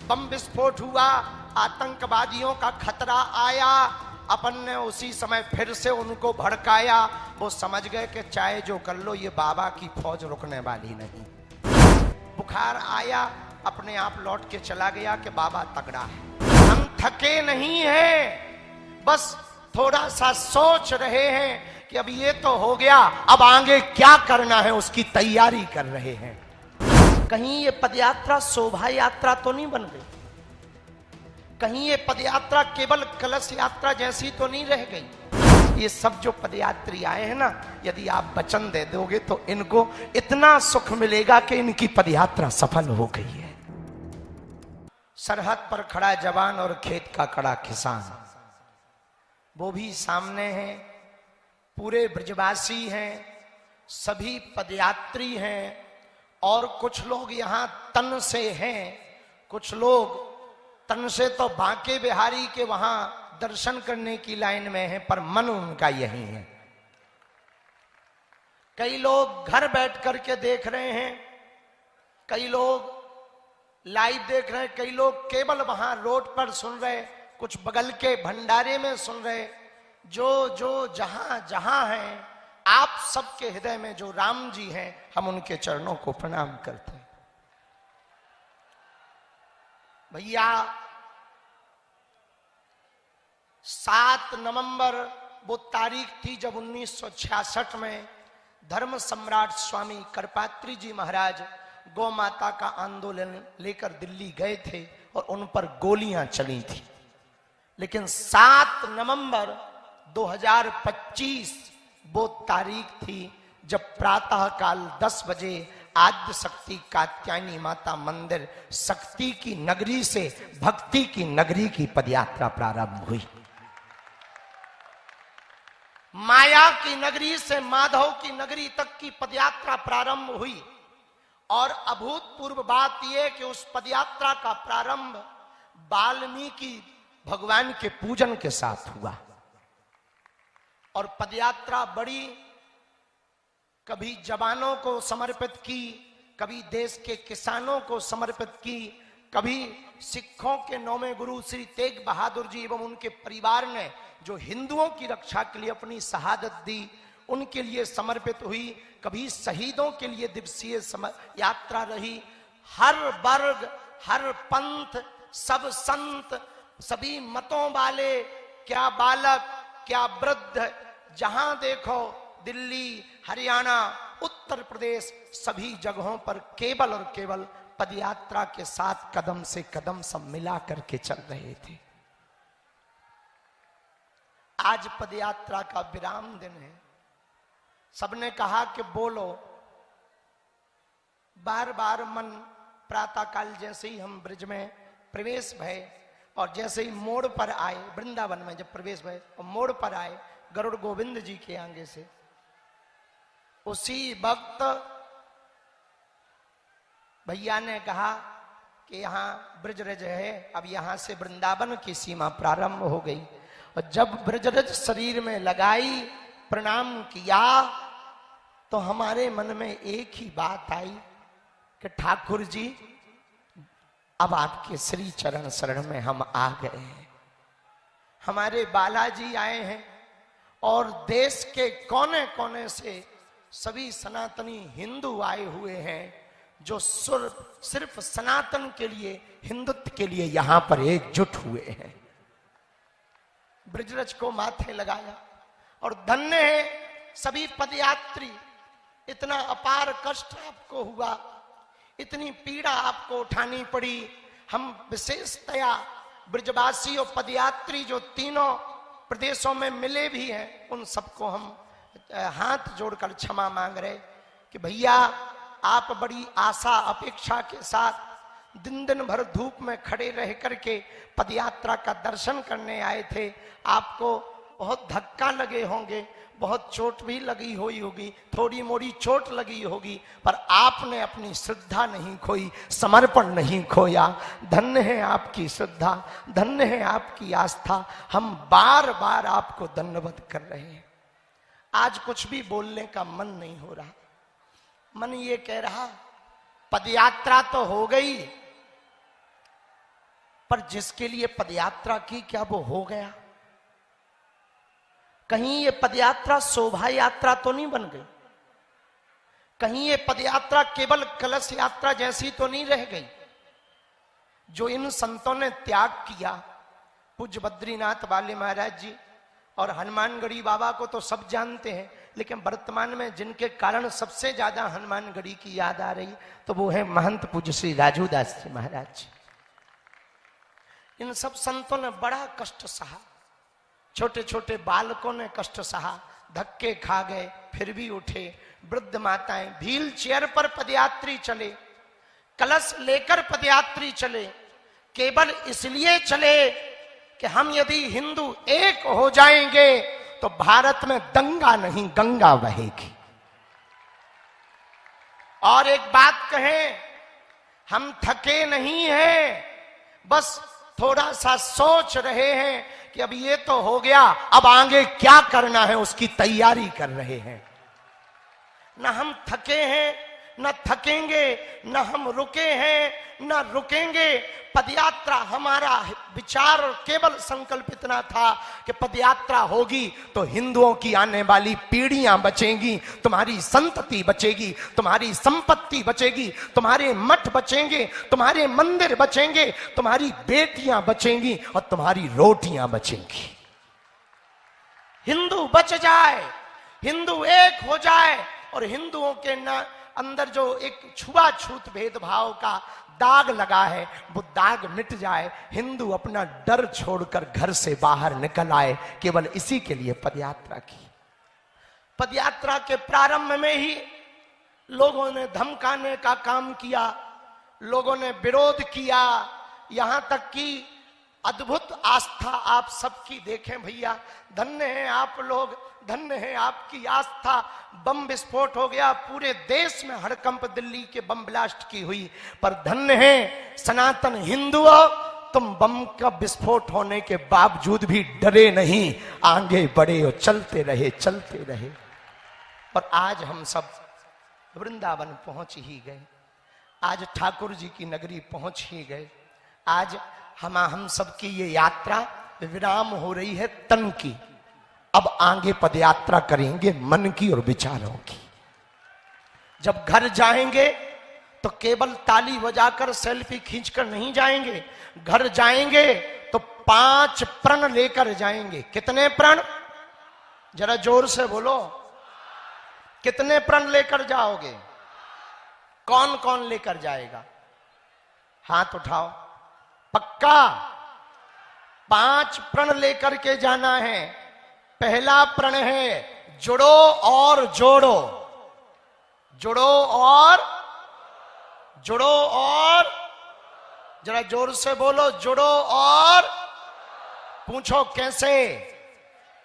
बम विस्फोट हुआ, आतंकवादियों का खतरा आया, अपन ने उसी समय फिर से उनको भड़काया। वो समझ गए कि चाहे जो कर लो, ये बाबा की फौज रुकने वाली नहीं। बुखार आया, अपने आप लौट के चला गया कि बाबा तगड़ा है। हम थके नहीं हैं, बस थोड़ा सा सोच रहे हैं कि अब ये तो हो गया, अब आगे क्या करना है उसकी तैयारी कर रहे हैं। कहीं ये पदयात्रा शोभा यात्रा तो नहीं बन गई, कहीं ये पदयात्रा केवल कलश यात्रा जैसी तो नहीं रह गई। ये सब जो पदयात्री आए हैं ना, यदि आप वचन दे दोगे तो इनको इतना सुख मिलेगा कि इनकी पदयात्रा सफल हो गई है। सरहद पर खड़ा जवान और खेत का कड़ा किसान, वो भी सामने हैं। पूरे ब्रजवासी हैं, सभी पदयात्री हैं, और कुछ लोग यहां तन से हैं, कुछ लोग तन से तो बांके बिहारी के वहां दर्शन करने की लाइन में हैं, पर मन उनका यही है। कई लोग घर बैठ करके देख रहे हैं, कई लोग लाइव देख रहे हैं, कई लोग केवल वहां रोड पर सुन रहे, कुछ बगल के भंडारे में सुन रहे। जो जो जहां जहां हैं, आप सबके हृदय में जो राम जी हैं, हम उनके चरणों को प्रणाम करते हैं। भैया 7 नवंबर वो तारीख थी जब 1966 में धर्म सम्राट स्वामी करपात्री जी महाराज गौ माता का आंदोलन लेकर दिल्ली गए थे और उन पर गोलियां चली थी। लेकिन 7 नवंबर 2025 वो तारीख थी जब प्रातः काल 10 बजे आद्य शक्ति कात्यायनी माता मंदिर शक्ति की नगरी से भक्ति की नगरी की पदयात्रा प्रारंभ हुई। माया की नगरी से माधव की नगरी तक की पदयात्रा प्रारंभ हुई। और अभूतपूर्व बात यह कि उस पदयात्रा का प्रारंभ वाल्मीकि भगवान के पूजन के साथ हुआ। और पदयात्रा बड़ी, कभी जवानों को समर्पित की, कभी देश के किसानों को समर्पित की, कभी सिखों के 9वें गुरु श्री तेग बहादुर जी एवं उनके परिवार ने जो हिंदुओं की रक्षा के लिए अपनी शहादत दी, उनके लिए समर्पित हुई। कभी शहीदों के लिए दिवसीय यात्रा रही। हर वर्ग, हर पंथ, सब संत, सभी मतों वाले, क्या बालक क्या वृद्ध, जहां देखो दिल्ली, हरियाणा, उत्तर प्रदेश, सभी जगहों पर केवल और केवल पदयात्रा के साथ कदम से कदम सब मिला करके चल रहे थे। आज पदयात्रा का विराम दिन है। सबने कहा कि बोलो, बार बार मन प्रातः काल जैसे ही हम ब्रिज में प्रवेश भय और जैसे ही मोड़ पर आए, वृंदावन में जब प्रवेश भय और मोड़ पर आए गरुड़ गोविंद जी के आगे से, उसी वक्त भैया ने कहा कि यहाँ ब्रजरज है, अब यहां से वृंदावन की सीमा प्रारंभ हो गई। और जब ब्रजरज शरीर में लगाई, प्रणाम किया, तो हमारे मन में एक ही बात आई कि ठाकुर जी अब आपके श्री चरण शरण में हम आ गए हैं। हमारे बालाजी आए हैं और देश के कोने कोने से सभी सनातनी हिंदू आए हुए हैं जो सिर्फ सनातन के लिए, हिंदुत्व के लिए यहां पर एकजुट हुए हैं। ब्रजरज को माथे लगाया और धन्य है सभी पदयात्री। इतना अपार कष्ट आपको हुआ, इतनी पीड़ा आपको उठानी पड़ी। हम विशेषतया ब्रजवासी और पदयात्री जो तीनों प्रदेशों में मिले भी हैं, उन सबको हम हाथ जोड़कर क्षमा मांग रहे कि भैया आप बड़ी आशा अपेक्षा के साथ दिन दिन भर धूप में खड़े रह करके पदयात्रा का दर्शन करने आए थे। आपको बहुत धक्का लगे होंगे, बहुत चोट भी लगी हुई होगी, थोड़ी मोड़ी चोट लगी होगी, पर आपने अपनी श्रद्धा नहीं खोई, समर्पण नहीं खोया। धन्य है आपकी श्रद्धा, धन्य है आपकी आस्था। हम बार बार आपको धन्यवाद कर रहे हैं। आज कुछ भी बोलने का मन नहीं हो रहा। मन ये कह रहा पदयात्रा तो हो गई, पर जिसके लिए पदयात्रा की, क्या वो हो गया? कहीं ये पदयात्रा शोभा यात्रा तो नहीं बन गई? कहीं ये पदयात्रा केवल कलश यात्रा जैसी तो नहीं रह गई? जो इन संतों ने त्याग किया, पूज्य बद्रीनाथ वाले महाराज जी और हनुमानगढ़ी बाबा को तो सब जानते हैं, लेकिन वर्तमान में जिनके कारण सबसे ज्यादा हनुमानगढ़ी की याद आ रही तो वो है महंत पूज्य श्री राजूदास जी महाराज जी। इन सब संतों ने बड़ा कष्ट सहा, छोटे छोटे बालकों ने कष्ट सहा, धक्के खा गए फिर भी उठे। वृद्ध माताएं व्हील चेयर पर पदयात्री चले, कलश लेकर पदयात्री चले, केवल इसलिए चले कि हम यदि हिंदू एक हो जाएंगे तो भारत में दंगा नहीं गंगा बहेगी। और एक बात कहें, हम थके नहीं हैं, बस थोड़ा सा सोच रहे हैं कि अब ये तो हो गया, अब आगे क्या करना है उसकी तैयारी कर रहे हैं। न हम थके हैं न थकेंगे, न हम रुके हैं न रुकेंगे। पदयात्रा हमारा विचार और केवल संकल्प इतना था कि पदयात्रा होगी तो हिंदुओं की आने वाली पीढ़ियां बचेंगी, तुम्हारी संतति बचेगी, तुम्हारी संपत्ति बचेगी, तुम्हारे मठ बचेंगे, तुम्हारे मंदिर बचेंगे, तुम्हारी बेटियां बचेंगी और तुम्हारी रोटियां बचेंगी। हिंदू बच जाए, हिंदू एक हो जाए और हिंदुओं के न अंदर जो एक छुआछूत भेदभाव का दाग लगा है वो दाग मिट जाए, हिंदू अपना डर छोड़कर घर से बाहर निकल आए। केवल इसी के लिए पदयात्रा की। पदयात्रा के प्रारंभ में ही लोगों ने धमकाने का काम किया, लोगों ने विरोध किया, यहां तक कि अद्भुत आस्था आप सबकी देखें भैया। धन्य है आप लोग, धन्य है आपकी आस्था। बम विस्फोट हो गया, पूरे देश में हड़कंप दिल्ली के बम ब्लास्ट की हुई, पर धन्य है सनातन हिंदुओं, तुम बम का विस्फोट होने के बावजूद भी डरे नहीं, आगे बढ़े और चलते रहे चलते रहे। और आज हम सब वृंदावन पहुंच ही गए, आज ठाकुर जी की नगरी पहुंच ही गए। आज हम सबकी ये यात्रा विराम हो रही है तन की, अब आगे पदयात्रा करेंगे मन की और विचारों की। जब घर जाएंगे तो केवल ताली बजाकर सेल्फी खींचकर नहीं जाएंगे, घर जाएंगे तो 5 प्रण लेकर जाएंगे। कितने प्रण? जरा जोर से बोलो, कितने प्रण लेकर जाओगे? कौन कौन लेकर जाएगा? हाथ उठाओ। पक्का 5 प्रण लेकर के जाना है। पहला प्रण है जुड़ो और जोड़ो, जुड़ो और जुड़ो और, जरा जोर से बोलो, जुड़ो और। पूछो कैसे?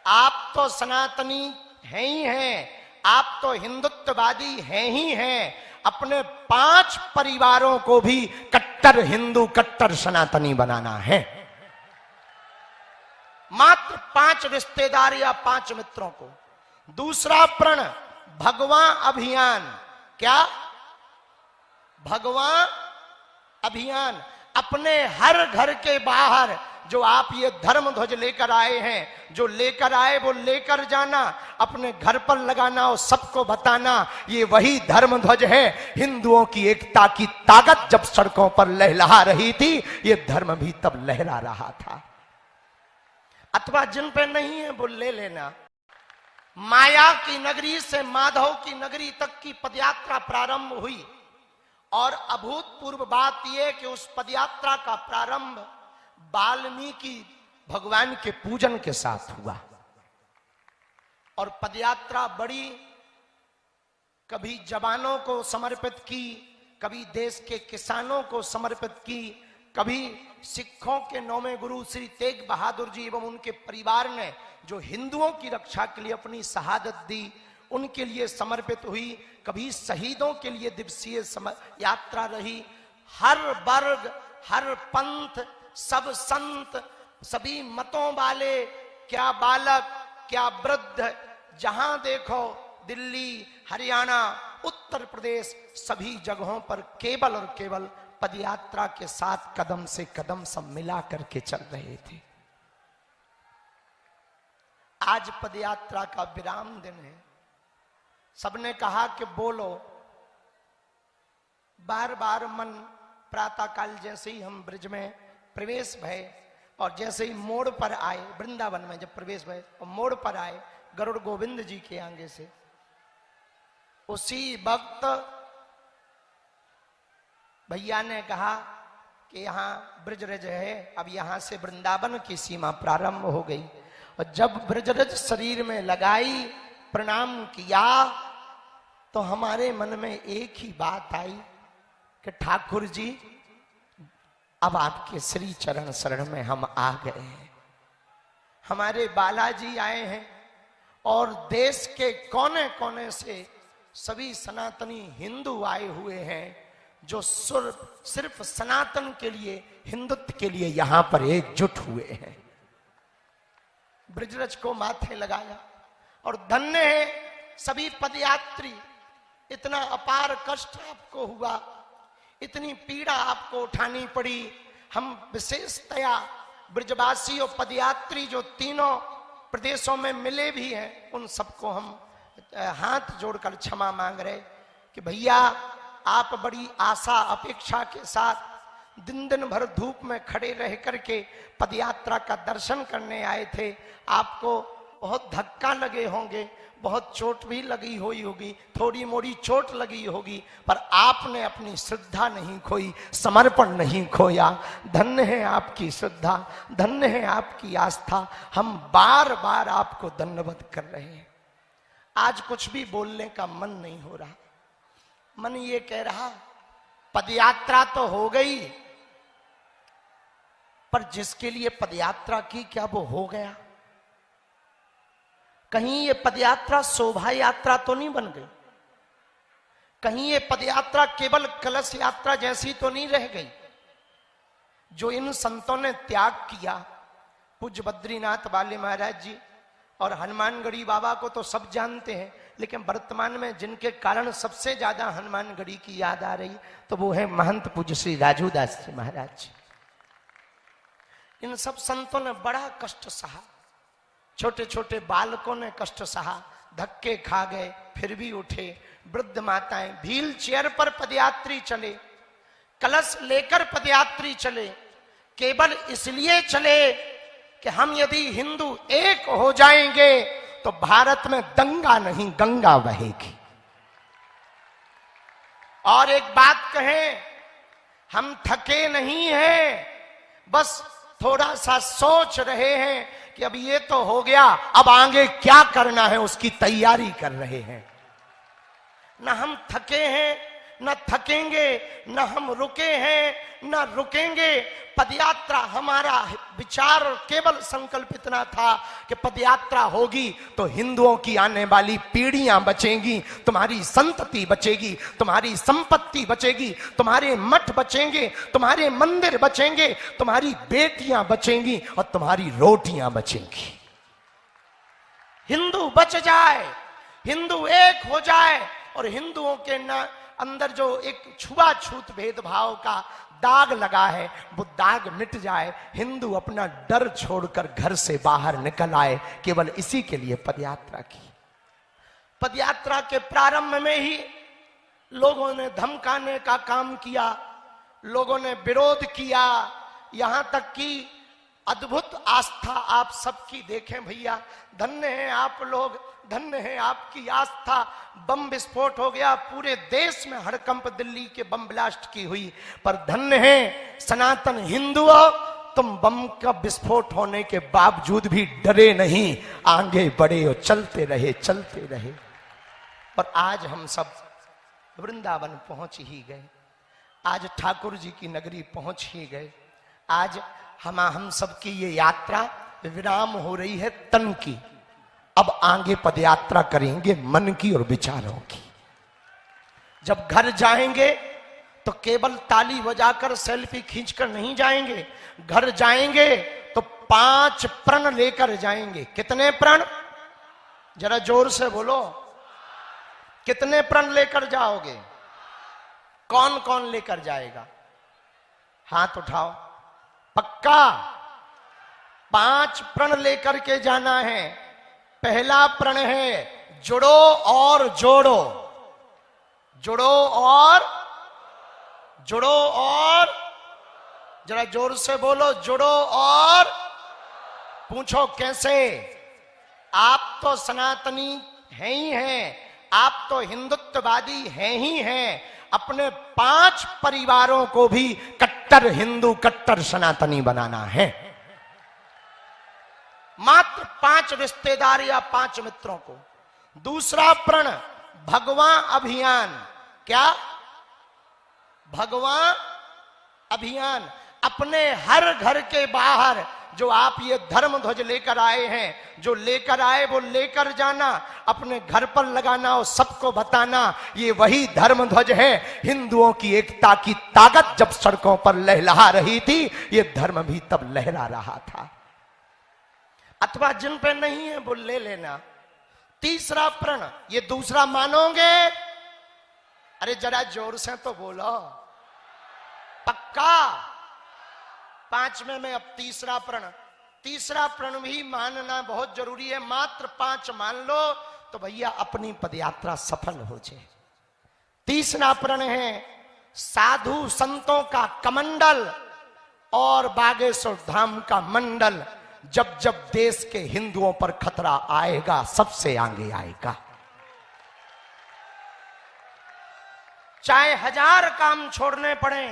आप तो सनातनी हैं ही हैं, आप तो हिंदुत्ववादी हैं ही हैं, अपने 5 परिवारों को भी कट्टर हिंदू कट्टर सनातनी बनाना है। मात्र 5 रिश्तेदार या 5 मित्रों को। दूसरा प्रण भगवान अभियान। क्या? भगवान अभियान। अपने हर घर के बाहर जो आप ये धर्म ध्वज लेकर आए हैं, जो लेकर आए वो लेकर जाना, अपने घर पर लगाना और सबको बताना ये वही धर्म ध्वज है। हिंदुओं की एकता की ताकत जब सड़कों पर लहलहा रही थी, ये धर्म भी तब लहरा रहा था। अथवा जिन पे नहीं है वो ले लेना। माया की नगरी से माधव की नगरी तक की पदयात्रा प्रारंभ हुई और अभूतपूर्व बात यह कि उस पदयात्रा का प्रारंभ वाल्मीकि भगवान के पूजन के साथ हुआ। और पदयात्रा बड़ी, कभी जवानों को समर्पित की, कभी देश के किसानों को समर्पित की, कभी सिखों के 9वें गुरु श्री तेग बहादुर जी एवं उनके परिवार ने जो हिंदुओं की रक्षा के लिए अपनी शहादत दी उनके लिए समर्पित हुई, कभी शहीदों के लिए दिवसीय यात्रा रही। हर वर्ग, हर पंथ, सब संत, सभी मतों वाले, क्या बालक क्या वृद्ध, जहां देखो दिल्ली, हरियाणा, उत्तर प्रदेश, सभी जगहों पर केवल और केवल पदयात्रा के साथ कदम से कदम सब मिला करके चल रहे थे। आज पदयात्रा का विराम दिन है। सबने कहा कि बोलो। बार बार मन प्रातःकाल जैसे ही हम ब्रिज में प्रवेश भय और जैसे ही मोड़ पर आए, वृंदावन में जब प्रवेश भय और मोड़ पर आए गरुड़ गोविंद जी के आगे से, उसी वक्त भैया ने कहा कि यहाँ ब्रजरज है, अब यहां से वृंदावन की सीमा प्रारंभ हो गई। और जब ब्रजरज शरीर में लगाई, प्रणाम किया, तो हमारे मन में एक ही बात आई कि ठाकुर जी अब आपके श्री चरण शरण में हम आ गए हैं। हमारे बालाजी आए हैं और देश के कोने कोने से सभी सनातनी हिंदू आए हुए हैं जो सिर्फ सनातन के लिए, हिंदुत्व के लिए यहां पर एकजुट हुए हैं। ब्रजरज को माथे लगाया और धन्य है सभी पदयात्री। इतना अपार कष्ट आपको हुआ, इतनी पीड़ा आपको उठानी पड़ी। हम विशेषतया ब्रजवासी और पदयात्री जो तीनों प्रदेशों में मिले भी हैं, उन सबको हम हाथ जोड़कर क्षमा मांग रहे कि भैया आप बड़ी आशा अपेक्षा के साथ दिन दिन भर धूप में खड़े रह करके पदयात्रा का दर्शन करने आए थे। आपको बहुत धक्का लगे होंगे, बहुत चोट भी लगी हुई होगी, थोड़ी मोड़ी चोट लगी होगी, पर आपने अपनी श्रद्धा नहीं खोई, समर्पण नहीं खोया। धन्य है आपकी श्रद्धा, धन्य है आपकी आस्था। हम बार बार आपको दंडवत कर रहे हैं। आज कुछ भी बोलने का मन नहीं हो रहा। मन ये कह रहा पदयात्रा तो हो गई, पर जिसके लिए पदयात्रा की क्या वो हो गया? कहीं ये पदयात्रा शोभा यात्रा तो नहीं बन गई? कहीं ये पदयात्रा केवल कलश यात्रा जैसी तो नहीं रह गई? जो इन संतों ने त्याग किया, पूज्य बद्रीनाथ वाले महाराज जी और हनुमानगढ़ी बाबा को तो सब जानते हैं, लेकिन वर्तमान में जिनके कारण सबसे ज्यादा हनुमानगढ़ी की याद आ रही तो वो है महंत पूज्य श्री राजूदास जी महाराज जी। इन सब संतों ने बड़ा कष्ट सहा, छोटे छोटे बालकों ने कष्ट सहा, धक्के खा गए फिर भी उठे। वृद्ध माताएं व्हील चेयर पर पदयात्री चले, कलश लेकर पदयात्री चले, केवल इसलिए चले कि हम यदि हिंदू एक हो जाएंगे तो भारत में दंगा नहीं गंगा बहेगी। और एक बात कहें, हम थके नहीं हैं, बस थोड़ा सा सोच रहे हैं कि अब ये तो हो गया, अब आगे क्या करना है उसकी तैयारी कर रहे हैं। न हम थके हैं, न थकेंगे, न हम रुके हैं, न रुकेंगे। पदयात्रा हमारा विचार और केवल संकल्प इतना था कि पदयात्रा होगी तो हिंदुओं की आने वाली पीढ़ियां बचेंगी, तुम्हारी संतति बचेगी, तुम्हारी संपत्ति बचेगी, तुम्हारे मठ बचेंगे, तुम्हारे मंदिर बचेंगे, तुम्हारी बेटियां बचेंगी और तुम्हारी रोटियां बचेंगी। हिंदू बच जाए, हिंदू एक हो जाए और हिंदुओं के अंदर जो एक छुआछूत भेदभाव का दाग लगा है वो दाग मिट जाए। हिंदू अपना डर छोड़कर घर से बाहर निकल आए। केवल इसी के लिए पदयात्रा की। पदयात्रा के प्रारंभ में ही लोगों ने धमकाने का काम किया, लोगों ने विरोध किया, यहां तक कि अद्भुत आस्था आप सबकी देखें भैया। धन्य है आप लोग, धन्य है आपकी आस्था। बम विस्फोट हो गया, पूरे देश में हड़कंप दिल्ली के बम ब्लास्ट की हुई, पर धन्य है सनातन हिंदुओं, तुम बम का विस्फोट होने के बावजूद भी डरे नहीं, आगे बढ़े और चलते रहे, चलते रहे। और आज हम सब वृंदावन पहुंच ही गए, आज ठाकुर जी की नगरी पहुंच ही गए। आज हम सबकी ये यात्रा विराम हो रही है तन की। अब आगे पदयात्रा करेंगे मन की और विचारों की। जब घर जाएंगे तो केवल ताली बजाकर सेल्फी खींचकर नहीं जाएंगे, घर जाएंगे तो 5 प्रण लेकर जाएंगे। कितने प्रण? जरा जोर से बोलो, कितने प्रण लेकर जाओगे? कौन कौन लेकर जाएगा? हाथ उठाओ। पक्का 5 प्रण लेकर के जाना है। पहला प्रण है जुड़ो और जोड़ो। जुड़ो और जुड़ो और जरा जोर से बोलो, जुड़ो और। पूछो कैसे? आप तो सनातनी हैं ही हैं, आप तो हिंदुत्ववादी हैं ही हैं। अपने 5 परिवारों को भी कट्टर हिंदू कट्टर सनातनी बनाना है। मात्र 5 रिश्तेदार या 5 मित्रों को। दूसरा प्रण भगवा अभियान। क्या? भगवा अभियान। अपने हर घर के बाहर जो आप ये धर्म ध्वज लेकर आए हैं, जो लेकर आए वो लेकर जाना, अपने घर पर लगाना और सबको बताना ये वही धर्म ध्वज है। हिंदुओं की एकता की ताकत जब सड़कों पर लहलहा रही थी, ये धर्म भी तब लहरा रहा था। अथवा जिन पे नहीं है वो ले लेना। तीसरा प्रण, ये दूसरा मानोगे? अरे जरा जोर से तो बोलो। पक्का 5 में अब तीसरा प्रण। तीसरा प्रण भी मानना बहुत जरूरी है। मात्र 5 मान लो तो भैया अपनी पदयात्रा सफल हो जाए। तीसरा प्रण है साधु संतों का कमंडल और बागेश्वर धाम का मंडल। जब जब देश के हिंदुओं पर खतरा आएगा, सबसे आगे आएगा। चाहे 1000 काम छोड़ने पड़े,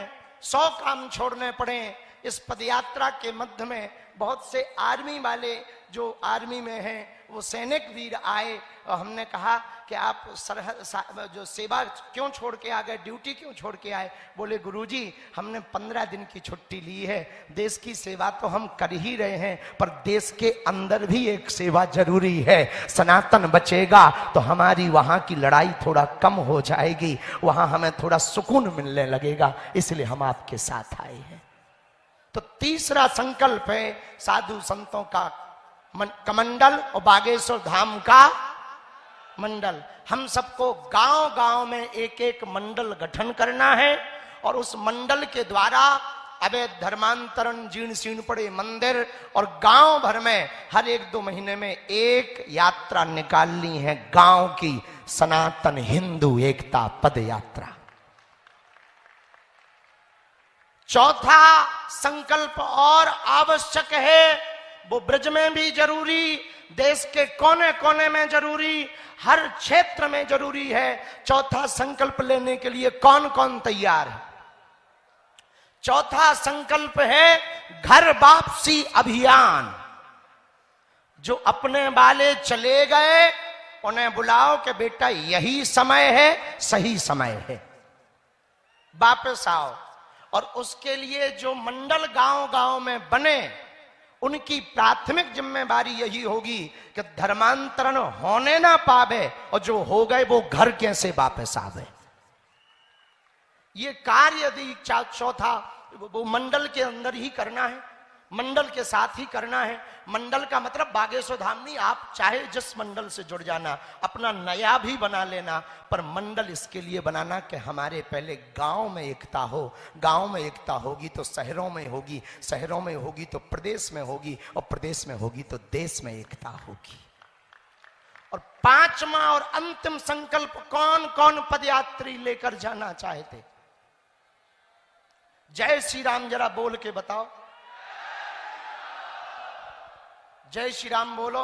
100 काम छोड़ने पड़े, इस पदयात्रा के मध्य में बहुत से आर्मी वाले जो आर्मी में हैं वो सैनिक वीर आए और हमने कहा कि आप सरहद जो सेवा क्यों छोड़ के आ गए, ड्यूटी क्यों छोड़ के आए? बोले गुरुजी हमने 15 दिन की छुट्टी ली है। देश की सेवा तो हम कर ही रहे हैं, पर देश के अंदर भी एक सेवा जरूरी है। सनातन बचेगा तो हमारी वहां की लड़ाई थोड़ा कम हो जाएगी, वहां हमें थोड़ा सुकून मिलने लगेगा, इसलिए हम आपके साथ आए हैं। तो तीसरा संकल्प है साधु संतों का कमंडल और बागेश्वर धाम का मंडल। हम सबको गांव गांव में एक एक मंडल गठन करना है और उस मंडल के द्वारा अवैध धर्मांतरण, जीर्ण शीर्ण पड़े मंदिर और गांव भर में हर 1-2 महीने में एक यात्रा निकालनी है, गांव की सनातन हिंदू एकता पद यात्रा। चौथा संकल्प और आवश्यक है, वो ब्रज में भी जरूरी, देश के कोने कोने में जरूरी, हर क्षेत्र में जरूरी है। चौथा संकल्प लेने के लिए कौन कौन तैयार है? चौथा संकल्प है घर वापसी अभियान। जो अपने वाले चले गए उन्हें बुलाओ कि बेटा यही समय है, सही समय है, वापस आओ। और उसके लिए जो मंडल गांव गांव में बने, उनकी प्राथमिक जिम्मेदारी यही होगी कि धर्मांतरण होने ना पावे और जो हो गए वो घर कैसे वापस आवे। ये कार्य यदि चौथा वो मंडल के अंदर ही करना है, मंडल के साथ ही करना है। मंडल का मतलब बागेश्वर धाम नहीं, आप चाहे जिस मंडल से जुड़ जाना, अपना नया भी बना लेना, पर मंडल इसके लिए बनाना कि हमारे पहले गांव में एकता हो। गांव में एकता होगी तो शहरों में होगी, शहरों में होगी तो प्रदेश में होगी, और प्रदेश में होगी तो देश में एकता होगी। और 5वां और अंतिम संकल्प कौन कौन पदयात्री लेकर जाना चाहते? जय श्री राम जरा बोल के बताओ। जय श्री राम बोलो।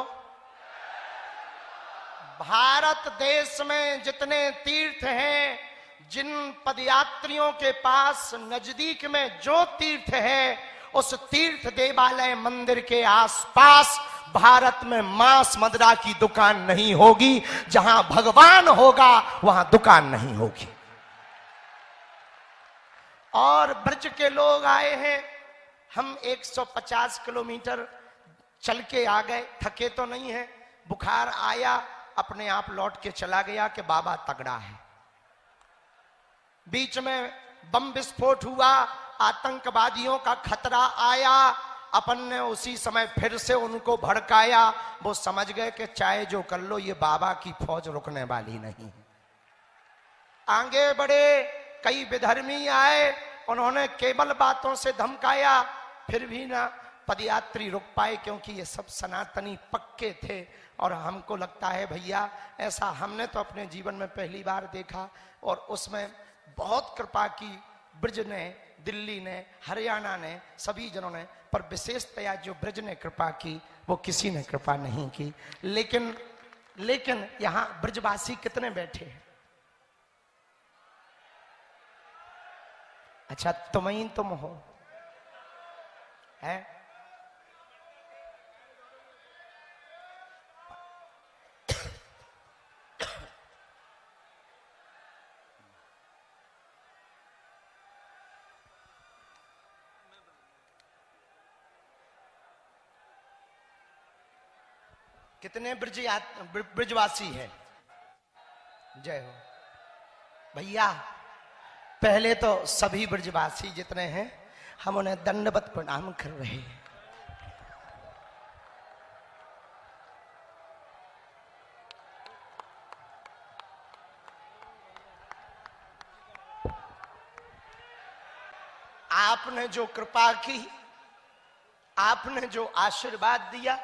भारत देश में जितने तीर्थ हैं, जिन पदयात्रियों के पास नजदीक में जो तीर्थ है, उस तीर्थ देवालय मंदिर के आसपास भारत में मांस मदिरा की दुकान नहीं होगी। जहां भगवान होगा वहां दुकान नहीं होगी। और ब्रज के लोग आए हैं, हम 150 किलोमीटर चल के आ गए, थके तो नहीं है। बुखार आया, अपने आप लौट के चला गया कि बाबा तगड़ा है। बीच में बम विस्फोट हुआ, आतंकवादियों का खतरा आया, अपन ने उसी समय फिर से उनको भड़काया। वो समझ गए कि चाहे जो कर लो, ये बाबा की फौज रुकने वाली नहीं। आगे बढ़े, कई विधर्मी आए, उन्होंने केवल बातों से धमकाया, फिर भी ना पदयात्री रुक पाए, क्योंकि ये सब सनातनी पक्के थे। और हमको लगता है भैया, ऐसा हमने तो अपने जीवन में पहली बार देखा, और उसमें बहुत कृपा की ब्रज ने, दिल्ली ने, हरियाणा ने, सभी जनों ने, पर विशेषतया जो ब्रज ने कृपा की वो किसी ने कृपा नहीं की। लेकिन यहां ब्रजवासी कितने बैठे हैं? अच्छा, तुम हो है? कितने ब्रजवासी है? जय हो भैया। पहले तो सभी ब्रजवासी जितने हैं हम उन्हें दंडवत प्रणाम कर रहे हैं। आपने जो कृपा की, आपने जो आशीर्वाद दिया,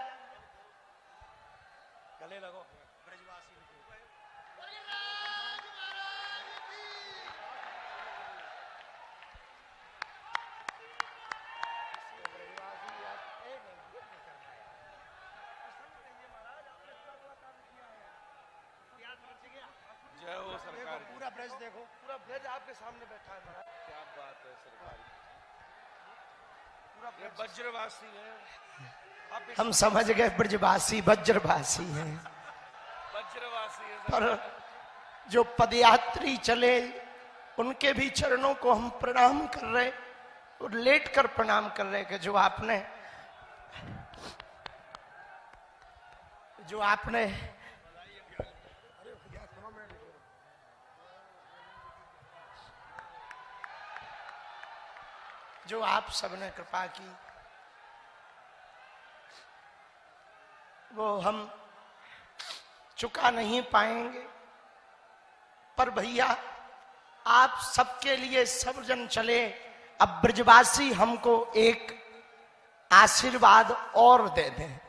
गले लगो ब्रजवासी। जय हो सरकार। पूरा ब्रज देखो, पूरा ब्रज आपके सामने बैठा है महाराज। क्या बात है सरकार, पूरा वज्रवासी है। हम समझ गए ब्रजवासी वज्रवासी हैं, वज्रवासी है। पर जो पदयात्री चले उनके भी चरणों को हम प्रणाम कर रहे, और लेट कर प्रणाम कर रहे कि जो आपने जो आप सबने कृपा की वो हम चुका नहीं पाएंगे। पर भैया, आप सबके लिए सब जन चले, अब ब्रजवासी हमको एक आशीर्वाद और दे दें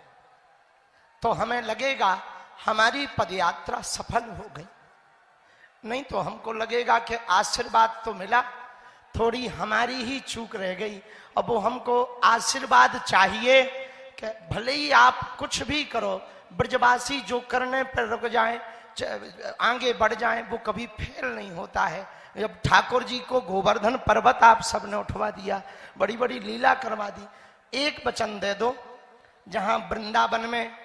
तो हमें लगेगा हमारी पदयात्रा सफल हो गई। नहीं तो हमको लगेगा कि आशीर्वाद तो मिला, थोड़ी हमारी ही चूक रह गई। अब वो हमको आशीर्वाद चाहिए कि भले ही आप कुछ भी करो, ब्रजवासी जो करने पर रुक जाएं, आगे बढ़ जाएं, वो कभी फेल नहीं होता है। जब ठाकुर जी को गोवर्धन पर्वत आप सबने उठवा दिया, बड़ी बड़ी लीला करवा दी, एक वचन दे दो, जहां वृंदावन में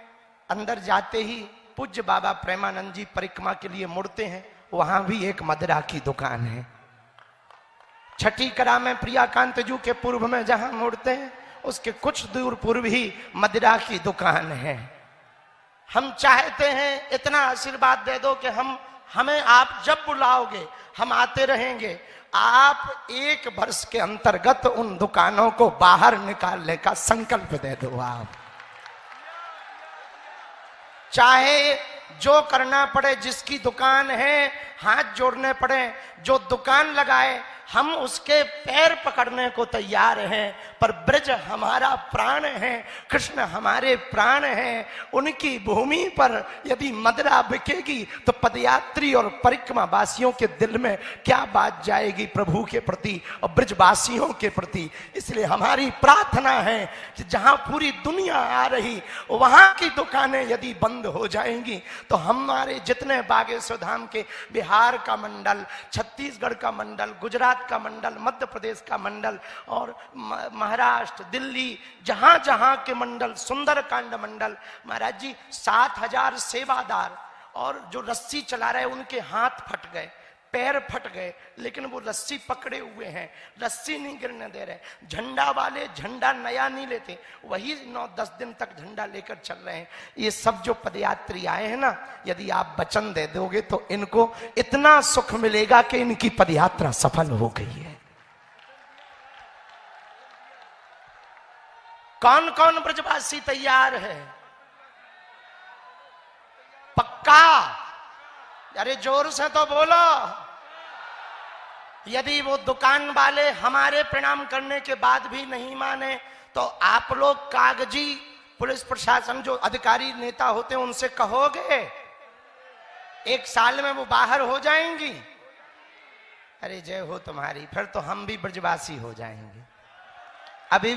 अंदर जाते ही पूज्य बाबा प्रेमानंद जी परिक्रमा के लिए मुड़ते हैं, वहां भी एक मदिरा की दुकान है। छठी कला में प्रियाकांत जू के पूर्व में जहां मुड़ते हैं, उसके कुछ दूर पूर्व ही मदिरा की दुकान है। हम चाहते हैं इतना आशीर्वाद दे दो कि हमें आप जब बुलाओगे हम आते रहेंगे। आप एक वर्ष के अंतर्गत उन दुकानों को बाहर निकालने का संकल्प दे दो। आप चाहे जो करना पड़े, जिसकी दुकान है हाथ जोड़ने पड़े, जो दुकान लगाए हम उसके पैर पकड़ने को तैयार हैं। पर ब्रज हमारा प्राण है, कृष्ण हमारे प्राण हैं। उनकी भूमि पर यदि मदिरा बिकेगी तो पदयात्री और परिक्रमा वासियों के दिल में क्या बात जाएगी प्रभु के प्रति और ब्रजवासियों के प्रति। इसलिए हमारी प्रार्थना है कि जहां पूरी दुनिया आ रही वहां की दुकानें यदि बंद हो जाएंगी तो हमारे जितने बागेश्वर धाम के बिहार का मंडल, छत्तीसगढ़ का मंडल, गुजरात का मंडल, मध्य प्रदेश का मंडल और महाराष्ट्र, दिल्ली, जहां जहां के मंडल, सुंदरकांड मंडल, महाराज जी 7,000 सेवादार और जो रस्सी चला रहे उनके हाथ फट गए, पैर फट गए, लेकिन वो रस्सी पकड़े हुए हैं, रस्सी नहीं गिरने दे रहे। झंडा वाले झंडा नया नहीं लेते, वही 9-10 दिन तक झंडा लेकर चल रहे हैं। ये सब जो पदयात्री आए हैं ना, यदि आप वचन दे दोगे तो इनको इतना सुख मिलेगा कि इनकी पदयात्रा सफल हो गई है। कौन कौन ब्रजवासी तैयार है? पक्का? अरे जोर से तो बोलो। यदि वो दुकान वाले हमारे प्रणाम करने के बाद भी नहीं माने तो आप लोग कागजी पुलिस प्रशासन जो अधिकारी नेता होते हैं उनसे कहोगे, 1 साल में वो बाहर हो जाएंगी। अरे जय हो तुम्हारी, फिर तो हम भी ब्रजवासी हो जाएंगे। अभी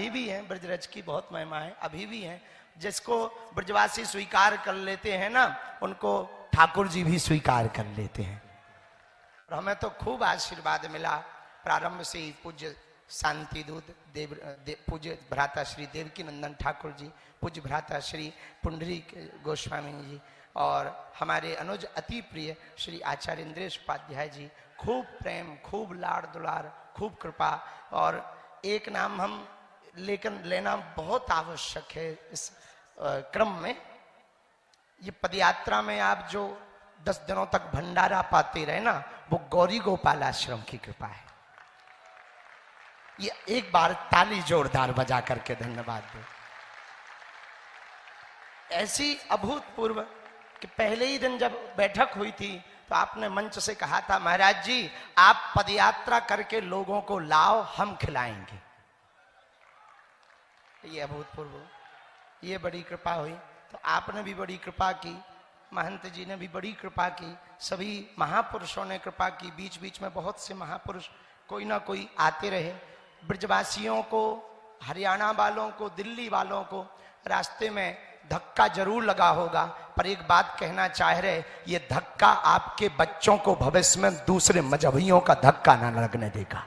भी हैं ब्रजरज की बहुत महिमा है, अभी भी हैं। जिसको ब्रजवासी स्वीकार कर लेते हैं ना, उनको ठाकुर जी भी स्वीकार कर लेते हैं। और हमें तो खूब आशीर्वाद मिला प्रारंभ से ही। पूज्य शांति दूत पूज्य भ्राता श्री देवकी नंदन ठाकुर जी, पूज्य भ्राता श्री पुंडरी गोस्वामी जी और हमारे अनुज अति प्रिय श्री आचार्य इंद्रेश उपाध्याय जी, खूब प्रेम, खूब लाड़ दुलार, खूब कृपा। और एक नाम हम लेकिन लेना बहुत आवश्यक है इस क्रम में। ये पदयात्रा में आप जो 10 दिनों तक भंडारा पाते रहे ना, वो गौरी गोपाल आश्रम की कृपा है। ये एक बार ताली जोरदार बजा करके धन्यवाद दो। ऐसी अभूतपूर्व कि पहले ही दिन जब बैठक हुई थी तो आपने मंच से कहा था, महाराज जी आप पदयात्रा करके लोगों को लाओ, हम खिलाएंगे। ये अभूतपूर्व, ये बड़ी कृपा हुई। तो आपने भी बड़ी कृपा की, महंत जी ने भी बड़ी कृपा की, सभी महापुरुषों ने कृपा की। बीच बीच में बहुत से महापुरुष कोई ना कोई आते रहे। ब्रजवासियों को, हरियाणा वालों को, दिल्ली वालों को रास्ते में धक्का जरूर लगा होगा, पर एक बात कहना चाह रहे, ये धक्का आपके बच्चों को भविष्य में दूसरे मजहबियों का धक्का ना लगने देगा।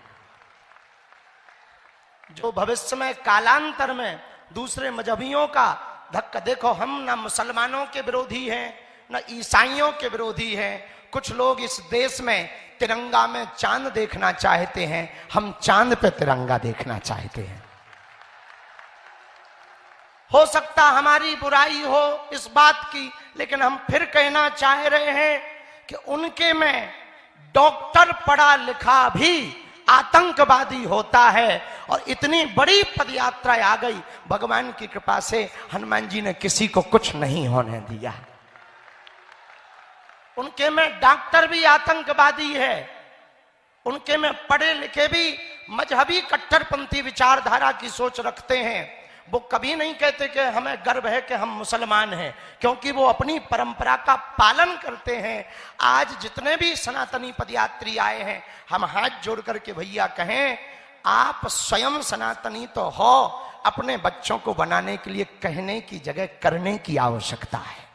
जो भविष्य में कालांतर में दूसरे मजहबियों का धक्का, देखो हम ना मुसलमानों के विरोधी हैं ना ईसाइयों के विरोधी हैं। कुछ लोग इस देश में तिरंगा में चांद देखना चाहते हैं, हम चांद पे तिरंगा देखना चाहते हैं। हो सकता हमारी बुराई हो इस बात की, लेकिन हम फिर कहना चाह रहे हैं कि उनके में डॉक्टर पढ़ा लिखा भी आतंकवादी होता है। और इतनी बड़ी पदयात्रा आ गई, भगवान की कृपा से हनुमान जी ने किसी को कुछ नहीं होने दिया। उनके में डॉक्टर भी आतंकवादी है, उनके में पढ़े लिखे भी मजहबी कट्टरपंथी विचारधारा की सोच रखते हैं। वो कभी नहीं कहते कि हमें गर्व है कि हम मुसलमान हैं, क्योंकि वो अपनी परंपरा का पालन करते हैं। आज जितने भी सनातनी पदयात्री आए हैं, हम हाथ जोड़ करके भैया कहें, आप स्वयं सनातनी तो हो, अपने बच्चों को बनाने के लिए कहने की जगह करने की आवश्यकता है,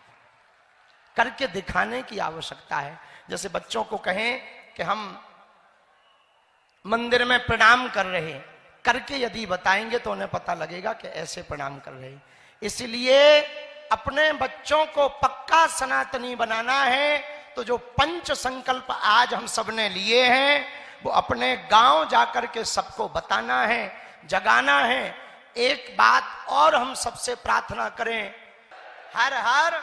करके दिखाने की आवश्यकता है। जैसे बच्चों को कहें कि हम मंदिर में प्रणाम कर रहे हैं, करके यदि बताएंगे तो उन्हें पता लगेगा कि ऐसे प्रणाम कर रहे हैं। इसलिए अपने बच्चों को पक्का सनातनी बनाना है तो जो पंच संकल्प आज हम सबने लिए हैं वो अपने गांव जाकर के सबको बताना है, जगाना है। एक बात और हम सबसे प्रार्थना करें, हर हर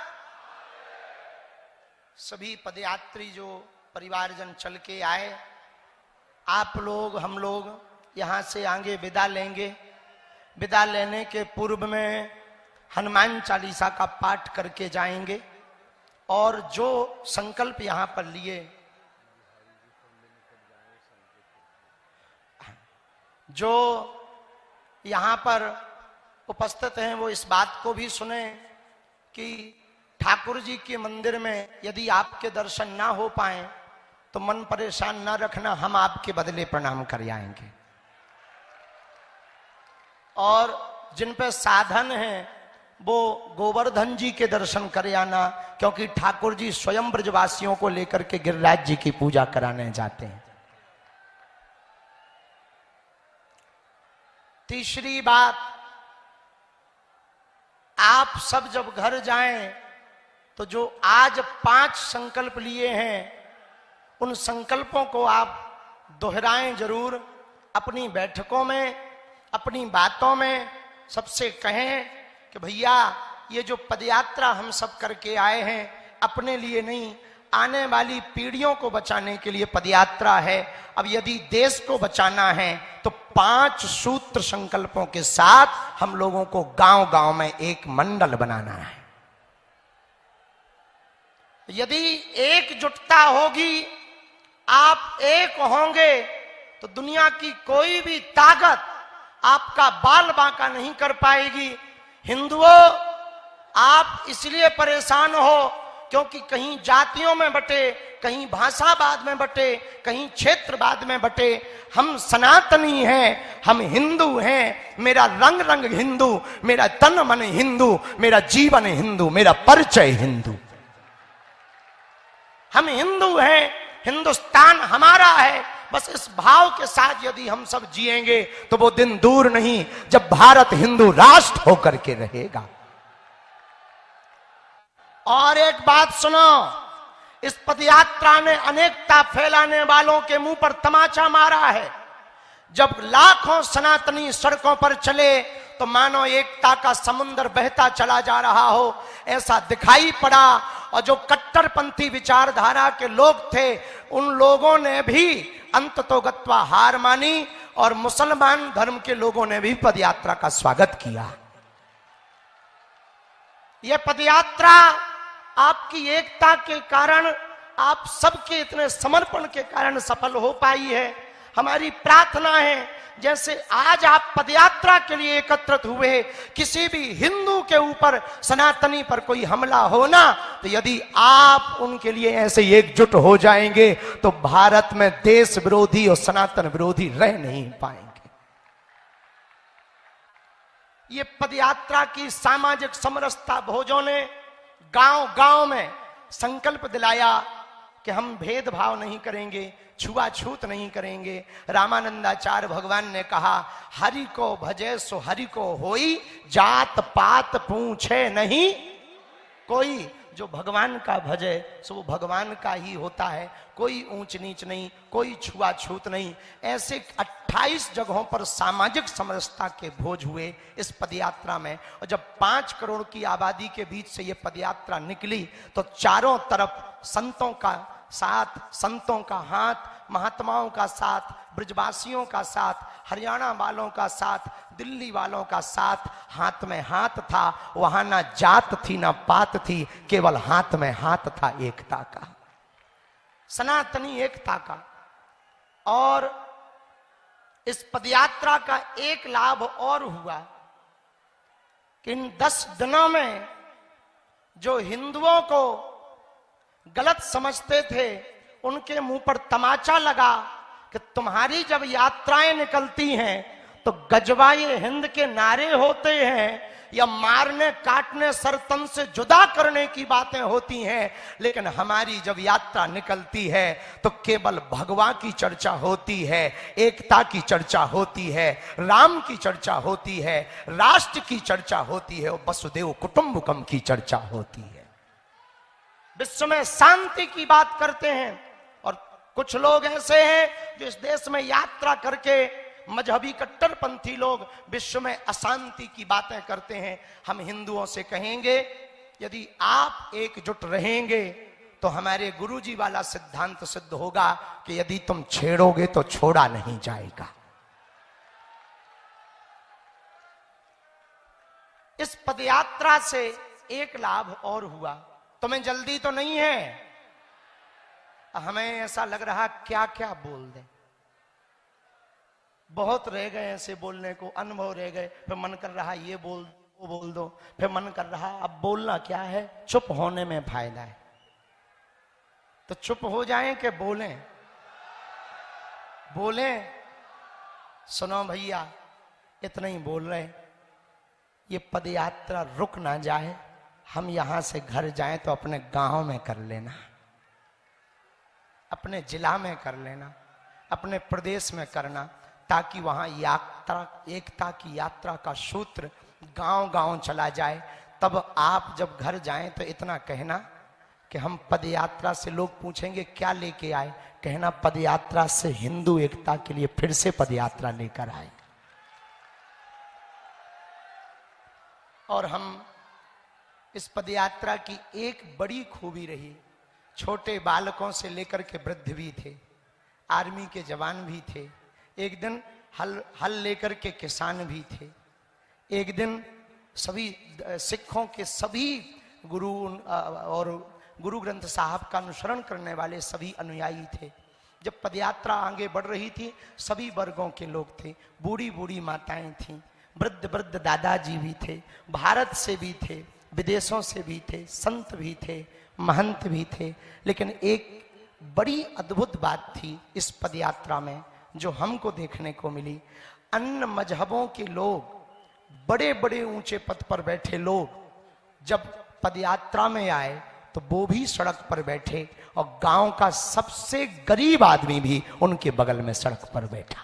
सभी पदयात्री जो परिवारजन चल के आए, आप लोग, हम लोग यहां से आगे विदा लेंगे। विदा लेने के पूर्व में हनुमान चालीसा का पाठ करके जाएंगे और जो संकल्प यहां पर लिए, जो यहां पर उपस्थित हैं वो इस बात को भी सुने कि ठाकुर जी के मंदिर में यदि आपके दर्शन ना हो पाए तो मन परेशान ना रखना, हम आपके बदले प्रणाम कर आएंगे। और जिन पे साधन है वो गोवर्धन जी के दर्शन कर आना, क्योंकि ठाकुर जी स्वयं ब्रजवासियों को लेकर के गिरिराज जी की पूजा कराने जाते हैं। तीसरी बात, आप सब जब घर जाएं तो जो आज 5 संकल्प लिए हैं उन संकल्पों को आप दोहराएं जरूर। अपनी बैठकों में, अपनी बातों में सबसे कहें कि भैया ये जो पदयात्रा हम सब करके आए हैं अपने लिए नहीं, आने वाली पीढ़ियों को बचाने के लिए पदयात्रा है। अब यदि देश को बचाना है तो 5 सूत्र संकल्पों के साथ हम लोगों को गांव गांव में एक मंडल बनाना है। यदि एकजुटता होगी, आप एक होंगे तो दुनिया की कोई भी ताकत आपका बाल बांका नहीं कर पाएगी। हिंदुओं, आप इसलिए परेशान हो क्योंकि कहीं जातियों में बटे, कहीं भाषावाद में बटे, कहीं क्षेत्रवाद में बटे। हम सनातनी हैं, हम हिंदू हैं। मेरा रंग रंग हिंदू, मेरा तन मन हिंदू, मेरा जीवन हिंदू, मेरा परिचय हिंदू। हम हिंदू हैं, हिंदुस्तान हमारा है। बस इस भाव के साथ यदि हम सब जिएंगे तो वो दिन दूर नहीं जब भारत हिंदू राष्ट्र होकर के रहेगा। और एक बात सुनो, इस पदयात्रा ने अनेकता फैलाने वालों के मुंह पर तमाचा मारा है। जब लाखों सनातनी सड़कों पर चले तो मानो एकता का समुद्र बहता चला जा रहा हो, ऐसा दिखाई पड़ा। और जो कट्टरपंथी विचारधारा के लोग थे, उन लोगों ने भी अंततोगत्वा हार मानी और मुसलमान धर्म के लोगों ने भी पदयात्रा का स्वागत किया। यह पदयात्रा आपकी एकता के कारण, आप सबके इतने समर्पण के कारण सफल हो पाई है। हमारी प्रार्थना है जैसे आज आप पदयात्रा के लिए एकत्रित हुए, किसी भी हिंदू के ऊपर, सनातनी पर कोई हमला होना, तो यदि आप उनके लिए ऐसे एकजुट हो जाएंगे तो भारत में देश विरोधी और सनातन विरोधी रह नहीं पाएंगे। ये पदयात्रा की सामाजिक समरसता भोजों ने गांव गांव में संकल्प दिलाया कि हम भेदभाव नहीं करेंगे, छुआछूत नहीं करेंगे। रामानंदाचार्य भगवान ने कहा, हरि को भजे सो हरि को होई, जात पात पूछे नहीं कोई। जो भगवान का भजे सो वो भगवान का ही होता है, कोई ऊंच नीच नहीं, कोई छुआछूत नहीं। ऐसे 28 जगहों पर सामाजिक समरसता के भोज हुए इस पदयात्रा में। और जब 5 करोड़ की आबादी के बीच से ये पदयात्रा निकली तो चारों तरफ संतों का साथ, संतों का हाथ, महात्माओं का साथ, ब्रजवासियों का साथ, हरियाणा वालों का साथ, दिल्ली वालों का साथ, हाथ में हाथ था। वहां ना जात थी ना पात थी, केवल हाथ में हाथ था एकता का, सनातनी एकता का। और इस पदयात्रा का एक लाभ और हुआ कि इन 10 दिनों में जो हिंदुओं को गलत समझते थे, उनके मुंह पर तमाचा लगा कि तुम्हारी जब यात्राएं निकलती हैं तो गजवाए हिंद के नारे होते हैं या मारने काटने सरतन से जुदा करने की बातें होती हैं, लेकिन हमारी जब यात्रा निकलती है तो केवल भगवान की चर्चा होती है, एकता की चर्चा होती है, राम की चर्चा होती है, राष्ट्र की चर्चा होती है और वसुदेव कुटुंबकम की चर्चा होती है। विश्व में शांति की बात करते हैं। और कुछ लोग ऐसे हैं जो इस देश में यात्रा करके, मजहबी कट्टरपंथी लोग विश्व में अशांति की बातें करते हैं। हम हिंदुओं से कहेंगे, यदि आप एकजुट रहेंगे तो हमारे गुरुजी वाला सिद्धांत सिद्ध होगा कि यदि तुम छेड़ोगे तो छोड़ा नहीं जाएगा। इस पदयात्रा से एक लाभ और हुआ। तुम्हें जल्दी तो नहीं है, हमें ऐसा लग रहा क्या क्या बोल दे, बहुत रह गए ऐसे बोलने को, अनुभव रह गए। फिर मन कर रहा ये बोल वो बोल दो, फिर मन कर रहा अब बोलना क्या है, चुप होने में फायदा है। तो चुप हो जाएं कि बोलें? बोलें। सुनो भैया, इतना ही बोल रहे, ये पदयात्रा रुक ना जाए। हम यहां से घर जाएं तो अपने गांव में कर लेना, अपने जिला में कर लेना, अपने प्रदेश में करना, ताकि वहां यात्रा, एकता की यात्रा का सूत्र गांव गांव चला जाए। तब आप जब घर जाएं तो इतना कहना कि हम पदयात्रा से, लोग पूछेंगे क्या लेके आए, कहना पदयात्रा से हिंदू एकता के लिए फिर से पदयात्रा लेकर आए। और हम इस पदयात्रा की एक बड़ी खूबी रही, छोटे बालकों से लेकर के वृद्ध भी थे, आर्मी के जवान भी थे, एक दिन हल लेकर के किसान भी थे, एक दिन सभी सिखों के सभी गुरु और गुरु ग्रंथ साहब का अनुसरण करने वाले सभी अनुयायी थे। जब पदयात्रा आगे बढ़ रही थी, सभी वर्गों के लोग थे, बूढ़ी बूढ़ी माताएं थीं, वृद्ध वृद्ध दादाजी भी थे, भारत से भी थे, विदेशों से भी थे, संत भी थे, महंत भी थे। लेकिन एक बड़ी अद्भुत बात थी इस पदयात्रा में जो हमको देखने को मिली। अन्य मजहबों के लोग, बड़े बड़े ऊंचे पद पर बैठे लोग जब पदयात्रा में आए तो वो भी सड़क पर बैठे, और गांव का सबसे गरीब आदमी भी उनके बगल में सड़क पर बैठा।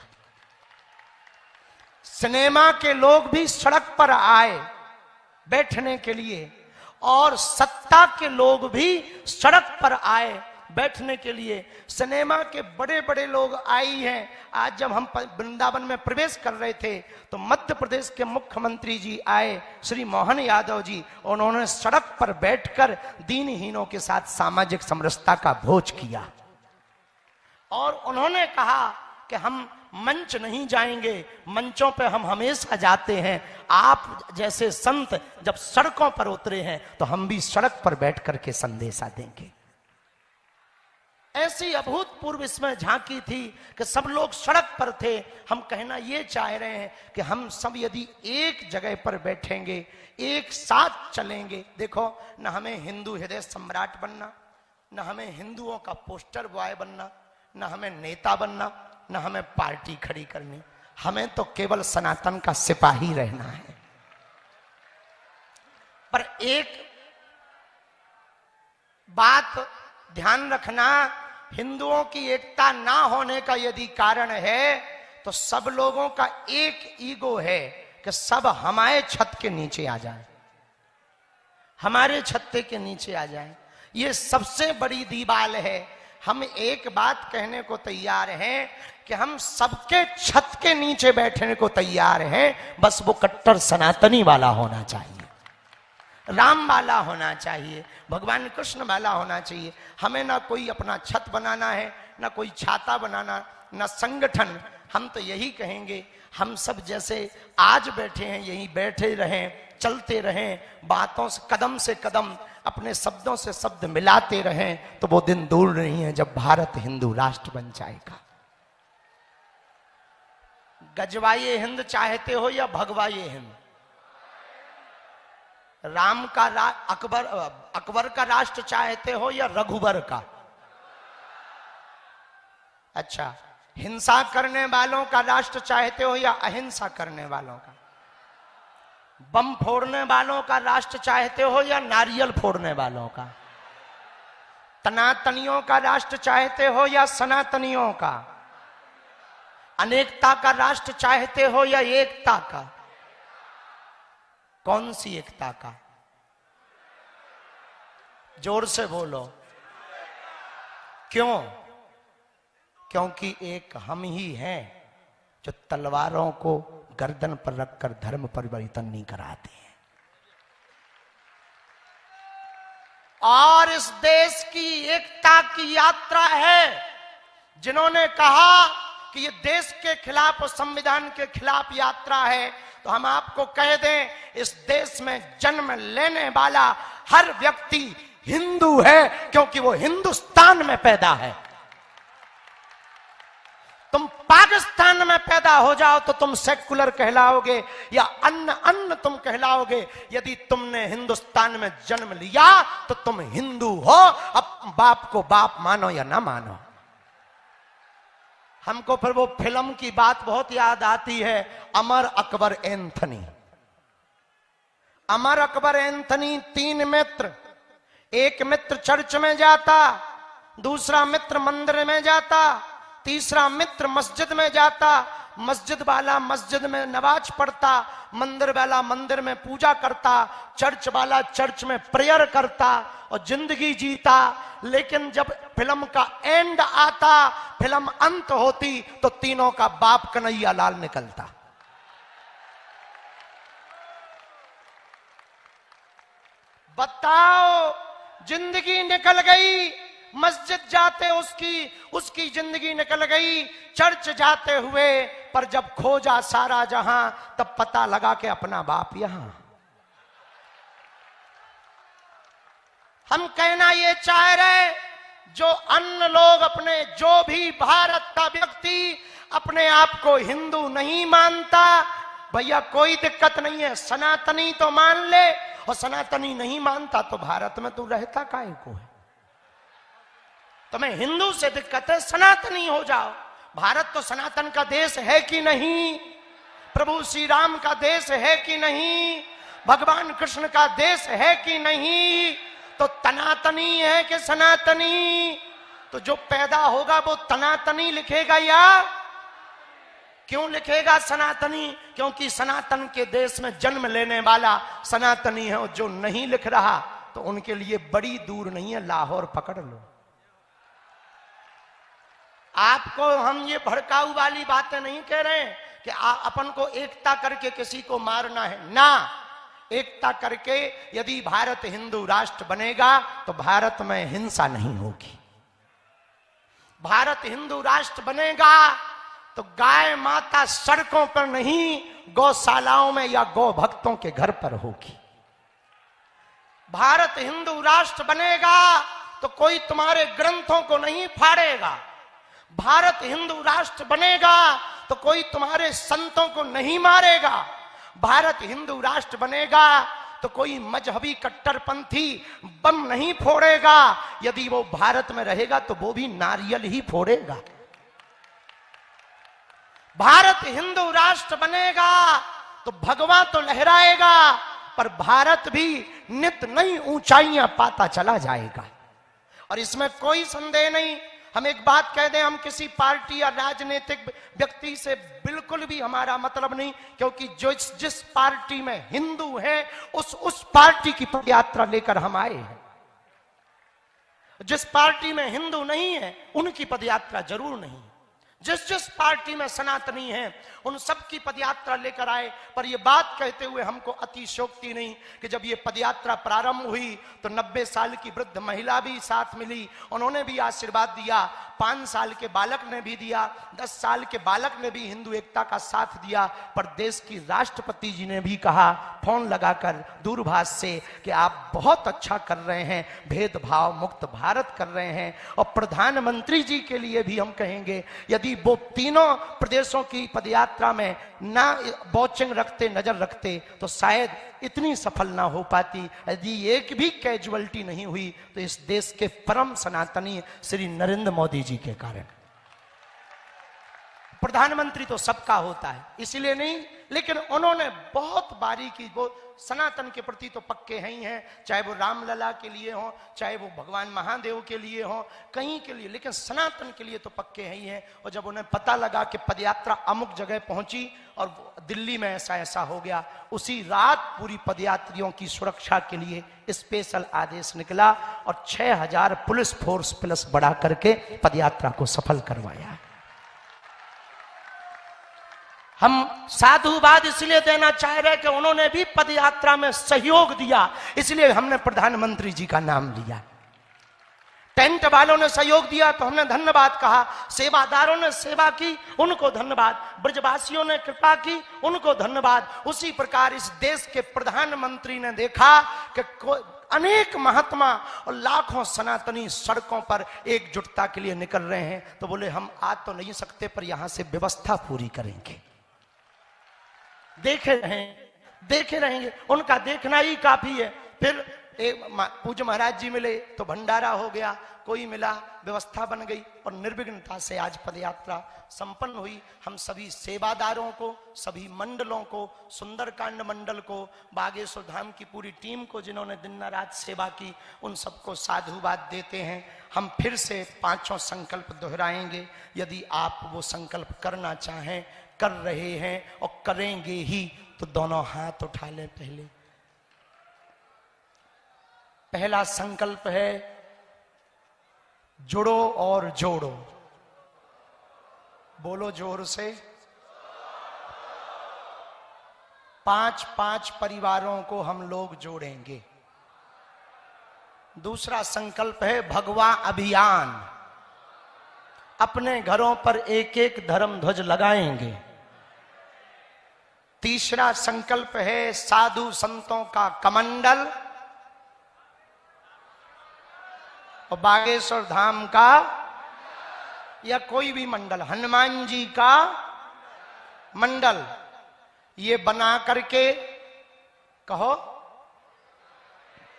सिनेमा के लोग भी सड़क पर आए बैठने के लिए, और सत्ता के लोग भी सड़क पर आए बैठने के लिए। सिनेमा के बड़े बड़े लोग आई हैं। आज जब हम वृंदावन में प्रवेश कर रहे थे तो मध्य प्रदेश के मुख्यमंत्री जी आए, श्री मोहन यादव जी, उन्होंने सड़क पर बैठकर दीनहीनों के साथ सामाजिक समरसता का भोज किया, और उन्होंने कहा कि हम मंच नहीं जाएंगे, मंचों पे हम हमेशा जाते हैं, आप जैसे संत जब सड़कों पर उतरे हैं तो हम भी सड़क पर बैठ करके संदेशा देंगे। ऐसी अभूतपूर्व इसमें झांकी थी कि सब लोग सड़क पर थे। हम कहना ये चाह रहे हैं कि हम सब यदि एक जगह पर बैठेंगे, एक साथ चलेंगे, देखो न हमें हिंदू हृदय सम्राट बनना, न हमें हिंदुओं का पोस्टर बॉय बनना, न हमें नेता बनना, न हमें पार्टी खड़ी करनी, हमें तो केवल सनातन का सिपाही रहना है। पर एक बात ध्यान रखना, हिंदुओं की एकता ना होने का यदि कारण है तो सब लोगों का एक ईगो है कि सब हमारे छत के नीचे आ जाए, हमारे छत्ते के नीचे आ जाए। ये सबसे बड़ी दीवाल है। हम एक बात कहने को तैयार हैं कि हम सबके छत के नीचे बैठने को तैयार हैं, बस वो कट्टर सनातनी वाला होना चाहिए, राम वाला होना चाहिए, भगवान कृष्ण वाला होना चाहिए। हमें ना कोई अपना छत बनाना है, ना कोई छाता बनाना, ना संगठन। हम तो यही कहेंगे, हम सब जैसे आज बैठे हैं यहीं बैठे रहें, चलते रहें, बातों से कदम अपने शब्दों से शब्द मिलाते रहें, तो वो दिन दूर नहीं है जब भारत हिंदू राष्ट्र बन जाएगा। गजवाए हिंद चाहते हो या भगवाए हिंद? राम का अकबर का राष्ट्र चाहते हो या रघुबर का? अच्छा, हिंसा करने वालों का राष्ट्र चाहते हो या अहिंसा करने वालों का? बम फोड़ने वालों का राष्ट्र चाहते हो या नारियल फोड़ने वालों का? तनातनियों का राष्ट्र चाहते हो या सनातनियों का? अनेकता का राष्ट्र चाहते हो या एकता का? कौन सी एकता का? जोर से बोलो। क्यों? क्योंकि एक हम ही हैं जो तलवारों को गर्दन पर रखकर धर्म परिवर्तन नहीं कराते हैं। और इस देश की एकता की यात्रा है। जिन्होंने कहा कि ये देश के खिलाफ और संविधान के खिलाफ यात्रा है, तो हम आपको कह दें, इस देश में जन्म लेने वाला हर व्यक्ति हिंदू है, क्योंकि वो हिंदुस्तान में पैदा है। तुम पाकिस्तान में पैदा हो जाओ तो तुम सेकुलर कहलाओगे या अन्य तुम कहलाओगे। यदि तुमने हिंदुस्तान में जन्म लिया तो तुम हिंदू हो। अब बाप को बाप मानो या ना मानो। हमको फिर वो फिल्म की बात बहुत याद आती है, अमर अकबर एंथनी। अमर अकबर एंथनी 3 मित्र, एक मित्र चर्च में जाता, दूसरा मित्र मंदिर में जाता, तीसरा मित्र मस्जिद में जाता। मस्जिद वाला मस्जिद में नमाज पढ़ता, मंदिर वाला मंदिर में पूजा करता, चर्च वाला चर्च में प्रेयर करता और जिंदगी जीता। लेकिन जब फिल्म का एंड आता, फिल्म अंत होती, तो तीनों का बाप कन्हैया लाल निकलता। बताओ, जिंदगी निकल गई। मस्जिद जाते उसकी जिंदगी निकल गई, चर्च जाते हुए, पर जब खोजा सारा जहां तब पता लगा कि अपना बाप यहां। हम कहना ये चाह रहे, जो अन्य लोग अपने, जो भी भारत का व्यक्ति अपने आप को हिंदू नहीं मानता, भैया कोई दिक्कत नहीं है, सनातनी तो मान ले, और सनातनी नहीं मानता तो भारत में तू रहता काहे को है? तुम्हें हिंदू से दिक्कत है, सनातनी हो जाओ। भारत तो सनातन का देश है कि नहीं? प्रभु श्री राम का देश है कि नहीं? भगवान कृष्ण का देश है कि नहीं? तो तनातनी है कि सनातनी? तो जो पैदा होगा वो तनातनी लिखेगा या क्यों लिखेगा सनातनी? क्योंकि सनातन के देश में जन्म लेने वाला सनातनी है, और जो नहीं लिख रहा तो उनके लिए बड़ी दूर नहीं है, लाहौर पकड़ लो। आपको हम ये भड़काऊ वाली बातें नहीं कह रहे हैं कि अपन को एकता करके किसी को मारना है ना। एकता करके यदि भारत हिंदू राष्ट्र बनेगा तो भारत में हिंसा नहीं होगी। भारत हिंदू राष्ट्र बनेगा तो गाय माता सड़कों पर नहीं, गौशालाओं में या गौ भक्तों के घर पर होगी। भारत हिंदू राष्ट्र बनेगा तो कोई तुम्हारे ग्रंथों को नहीं फाड़ेगा। भारत हिंदू राष्ट्र बनेगा तो कोई तुम्हारे संतों को नहीं मारेगा। भारत हिंदू राष्ट्र बनेगा तो कोई मजहबी कट्टरपंथी बम नहीं फोड़ेगा। यदि वो भारत में रहेगा तो वो भी नारियल ही फोड़ेगा। भारत हिंदू राष्ट्र बनेगा तो भगवा तो लहराएगा, पर भारत भी नित नई ऊंचाइयां पाता चला जाएगा। और इसमें कोई संदेह नहीं। हम एक बात कह दें, हम किसी पार्टी या राजनीतिक व्यक्ति से बिल्कुल भी हमारा मतलब नहीं, क्योंकि जो जिस पार्टी में हिंदू है उस पार्टी की पदयात्रा लेकर हम आए हैं। जिस पार्टी में हिंदू नहीं है उनकी पदयात्रा जरूर नहीं। जिस पार्टी में सनातनी है उन सब की पदयात्रा लेकर आए। पर यह बात कहते हुए हमको अतिशयोक्ति नहीं कि जब ये पदयात्रा प्रारंभ हुई तो 90 साल की वृद्ध महिला भी साथ मिली, उन्होंने भी आशीर्वाद दिया। 5 साल के बालक ने भी दिया, 10 साल के बालक ने भी हिंदू एकता का साथ दिया। पर देश की राष्ट्रपति जी ने भी कहा फोन लगाकर दूरभाष से कि आप बहुत अच्छा कर रहे हैं, भेदभाव मुक्त भारत कर रहे हैं। और प्रधानमंत्री जी के लिए भी हम कहेंगे, यदि वो तीनों प्रदेशों की पदयात्रा में ना वॉचिंग रखते, नजर रखते, तो शायद इतनी सफल ना हो पाती। यदि एक भी कैजुअलिटी नहीं हुई तो इस देश के परम सनातनी श्री नरेंद्र मोदी जी के कारण। प्रधानमंत्री तो सबका होता है इसलिए नहीं, लेकिन उन्होंने बहुत बारीकी, वो सनातन के प्रति तो पक्के हैं ही हैं, चाहे वो रामलला के लिए हो, चाहे वो भगवान महादेव के लिए हो, कहीं के लिए, लेकिन सनातन के लिए तो पक्के हैं ही हैं। और जब उन्हें पता लगा कि पदयात्रा अमुक जगह पहुंची और दिल्ली में ऐसा हो गया, उसी रात पूरी पदयात्रियों की सुरक्षा के लिए स्पेशल आदेश निकला और 6000 पुलिस फोर्स प्लस बढ़ा करके पदयात्रा को सफल करवाया। हम साधुवाद इसलिए देना चाह रहे कि उन्होंने भी पदयात्रा में सहयोग दिया, इसलिए हमने प्रधानमंत्री जी का नाम लिया। टेंट वालों ने सहयोग दिया तो हमने धन्यवाद कहा, सेवादारों ने सेवा की उनको धन्यवाद, ब्रजवासियों ने कृपा की उनको धन्यवाद। उसी प्रकार इस देश के प्रधानमंत्री ने देखा कि अनेक महात्मा और लाखों सनातनी सड़कों पर एकजुटता के लिए निकल रहे हैं, तो बोले हम आ तो नहीं सकते पर यहां से व्यवस्था पूरी करेंगे। देखे रहेंगे, उनका देखना ही काफी है। फिर पूज्य महाराज जी मिले तो भंडारा हो गया, कोई मिला, व्यवस्था बन गई और निर्विघ्नता से आज पदयात्रा संपन्न हुई। हम सभी सेवादारों को, सभी मंडलों को, सुंदरकांड मंडल को, बागेश्वर धाम की पूरी टीम को जिन्होंने दिन रात सेवा की, उन सबको साधुवाद देते हैं। हम फिर से 5 संकल्प दोहराएंगे। यदि आप वो संकल्प करना चाहें, कर रहे हैं और करेंगे ही, तो दोनों हाथ उठा लें। पहला संकल्प है जुड़ो और जोड़ो। बोलो जोर से। 5-5 परिवारों को हम लोग जोड़ेंगे। दूसरा संकल्प है भगवा अभियान। अपने घरों पर एक धर्म ध्वज लगाएंगे। तीसरा संकल्प है साधु संतों का कमंडल। और बागेश्वर धाम का या कोई भी मंडल, हनुमान जी का मंडल, ये बना करके कहो,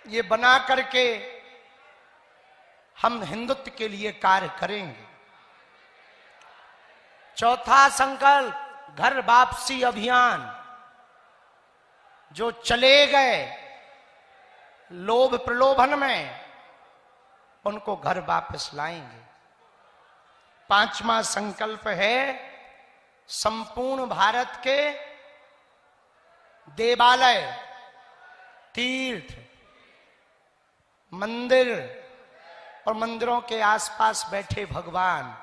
ये बना करके हम हिंदुत्व के लिए कार्य करेंगे। चौथा संकल्प, घर वापसी अभियान। जो चले गए लोभ प्रलोभन में, उनको घर वापस लाएंगे। पांचवा संकल्प है संपूर्ण भारत के देवालय, तीर्थ, मंदिर और मंदिरों के आसपास बैठे भगवान,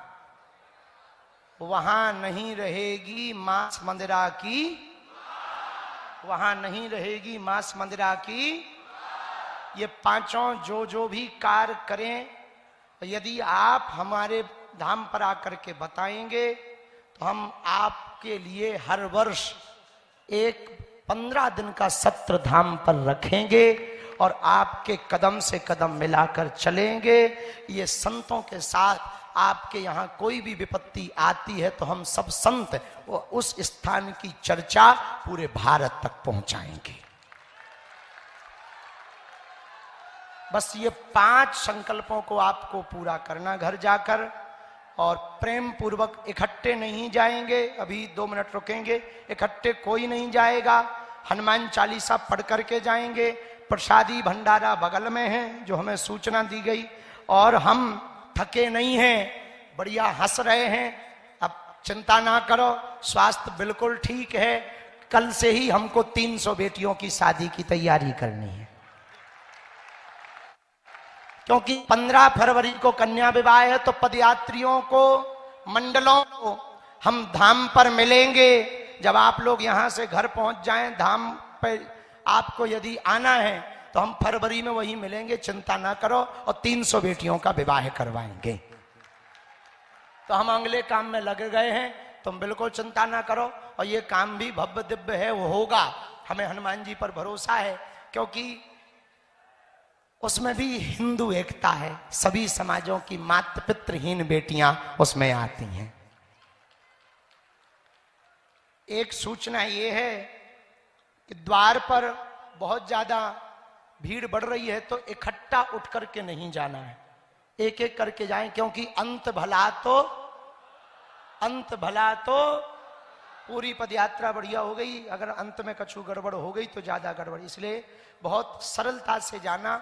वहां नहीं रहेगी मांस मंदिरा की, वहां नहीं रहेगी मांस मंदिरा की। ये पांचों जो भी कार्य करें, यदि आप हमारे धाम पर आकर के बताएंगे तो हम आपके लिए हर वर्ष एक 15 दिन का सत्र धाम पर रखेंगे और आपके कदम से कदम मिलाकर चलेंगे। ये संतों के साथ आपके यहाँ कोई भी विपत्ति आती है तो हम सब संत उस स्थान की चर्चा पूरे भारत तक पहुंचाएंगे। बस ये 5 संकल्पों को आपको पूरा करना घर जाकर, और प्रेम पूर्वक इकट्ठे नहीं जाएंगे। अभी 2 मिनट रुकेंगे, इकट्ठे कोई नहीं जाएगा। हनुमान चालीसा पढ़ करके जाएंगे। प्रसादी भंडारा बगल में है जो हमें सूचना दी गई, और हम थके नहीं हैं, बढ़िया हंस रहे हैं। अब चिंता ना करो, स्वास्थ्य बिल्कुल ठीक है। कल से ही हमको 300 बेटियों की शादी की तैयारी करनी है, क्योंकि 15 फरवरी को कन्या विवाह है। तो पदयात्रियों को, मंडलों को हम धाम पर मिलेंगे। जब आप लोग यहां से घर पहुंच जाएं, धाम पर आपको यदि आना है तो हम फरवरी में वही मिलेंगे, चिंता ना करो। और 300 बेटियों का विवाह करवाएंगे। तो हम अगले काम में लगे गए हैं, तुम बिल्कुल चिंता ना करो। और ये काम भी भव्य दिव्य है, वो होगा। हमें हनुमान जी पर भरोसा है, क्योंकि उसमें भी हिंदू एकता है। सभी समाजों की मातृ पितृहीन बेटियां उसमें आती हैं। एक सूचना ये है कि द्वार पर बहुत ज्यादा भीड़ बढ़ रही है, तो इकट्ठा उठ करके नहीं जाना है, एक एक करके जाएं, क्योंकि अंत भला तो पूरी पदयात्रा बढ़िया हो गई, अगर अंत में कछु गड़बड़ हो गई तो ज्यादा गड़बड़। इसलिए बहुत सरलता से जाना।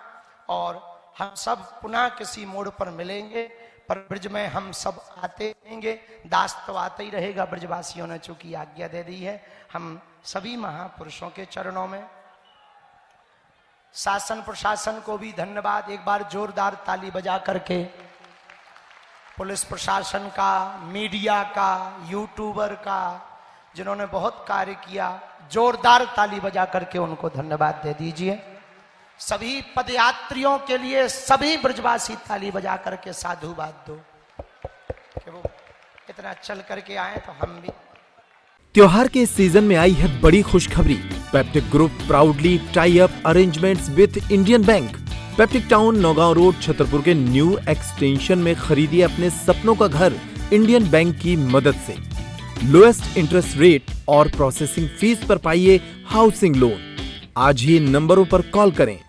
और हम सब पुनः किसी मोड़ पर मिलेंगे, पर ब्रज में हम सब आते रहेंगे। दास तो आते ही रहेगा, ब्रजवासियों ने चूंकि आज्ञा दे दी है। हम सभी महापुरुषों के चरणों में, शासन प्रशासन को भी धन्यवाद। एक बार जोरदार ताली बजा करके पुलिस प्रशासन का, मीडिया का, यूट्यूबर का, जिन्होंने बहुत कार्य किया, जोरदार ताली बजा करके उनको धन्यवाद दे दीजिए। सभी पदयात्रियों के लिए सभी ब्रजवासी ताली बजा करके साधुवाद दो कि वो इतना चल करके आए, तो हम भी। त्योहार के इस सीजन में आई है बड़ी खुशखबरी। Peptic group proudly tie up arrangements with Indian bank. Peptic town, Naugaon road, Chhatarpur के न्यू एक्सटेंशन में खरीदिए अपने सपनों का घर इंडियन बैंक की मदद से। लोएस्ट इंटरेस्ट रेट और प्रोसेसिंग फीस पर पाइए हाउसिंग लोन। आज ही इन नंबरों पर कॉल करें।